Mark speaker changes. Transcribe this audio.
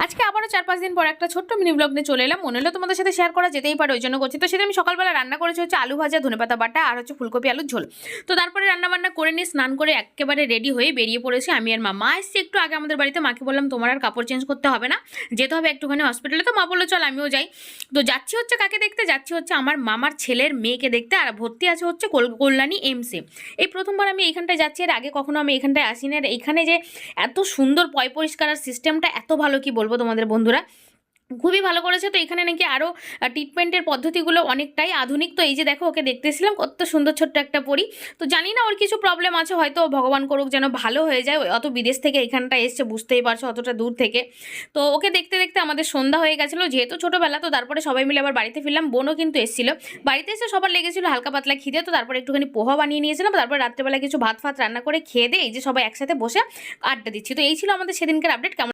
Speaker 1: আজকে আবারও 4-5 দিন পর একটা ছোট্ট মিনি ব্লগ নিয়ে চলে এলাম। মনে হলো তোমাদের সাথে শেয়ার করা যেতেই পারে, ওই জন্য করছি। তো সেটা আমি সকালবেলা রান্না করেছি হচ্ছে আলু ভাজা, ধনেপাতা বাটা আর হচ্ছে ফুলকপি আলুর ঝোল। তো তারপরে রান্না বান্না করে নিয়ে স্নান করে একেবারে রেডি হয়ে বেরিয়ে পড়েছি আমি আর মা এসছে একটু আগে আমাদের বাড়িতে। মাকে বললাম তোমার আর কাপড় চেঞ্জ করতে হবে না, যেতে হবে একটুখানি হসপিটালে। তো মা বললো চল আমিও যাই। তো যাচ্ছি হচ্ছে কাকে দেখতে, যাচ্ছি হচ্ছে আমার মামার ছেলের মেয়েকে দেখতে, আর ভর্তি আছে হচ্ছে কল্যাণী এমসে। এই প্রথমবার আমি এইখানটায় যাচ্ছি, আর আগে কখনো আমি এখানটায় আসিনি। আর এইখানে যে এত সুন্দর পয় পরিষ্কার আর সিস্টেমটা এত ভালো, কি বলবো তোমাদের বন্ধুরা, খুবই ভালো করেছে। তো এখানে নাকি আরও ট্রিটমেন্টের পদ্ধতিগুলো অনেকটাই আধুনিক। তো এই যে দেখো ওকে দেখতেছিলাম, কত সুন্দর ছোট্ট একটা পরি। তো জানি না ওর কিছু প্রবলেম আছে, হয়তো ভগবান করুক যেন ভালো হয়ে যায়। অত বিদেশ থেকে এখানটা এসছে, বুঝতেই পারছো অতটা দূর থেকে। তো ওকে দেখতে দেখতে আমাদের সন্ধ্যা হয়ে গেছিলো, যেহেতু ছোটোবেলা। তো তারপরে সবাই মিলে আবার বাড়িতে ফিরলাম। বোনও কিন্তু এসেছিলো। বাড়িতে এসে সবার লেগেছিলো হালকা পাতলা খিদে। তো তারপরে একটুখানি পোহা বানিয়ে নিয়েছিলাম। তারপরে রাত্রেবেলা কিছু ভাত ফাত রান্না করে খেয়ে দিয়ে এই যে সবাই একসাথে বসে আড্ডা দিচ্ছি। তো এই ছিল আমাদের সেদিনকার আপডেট। কেমন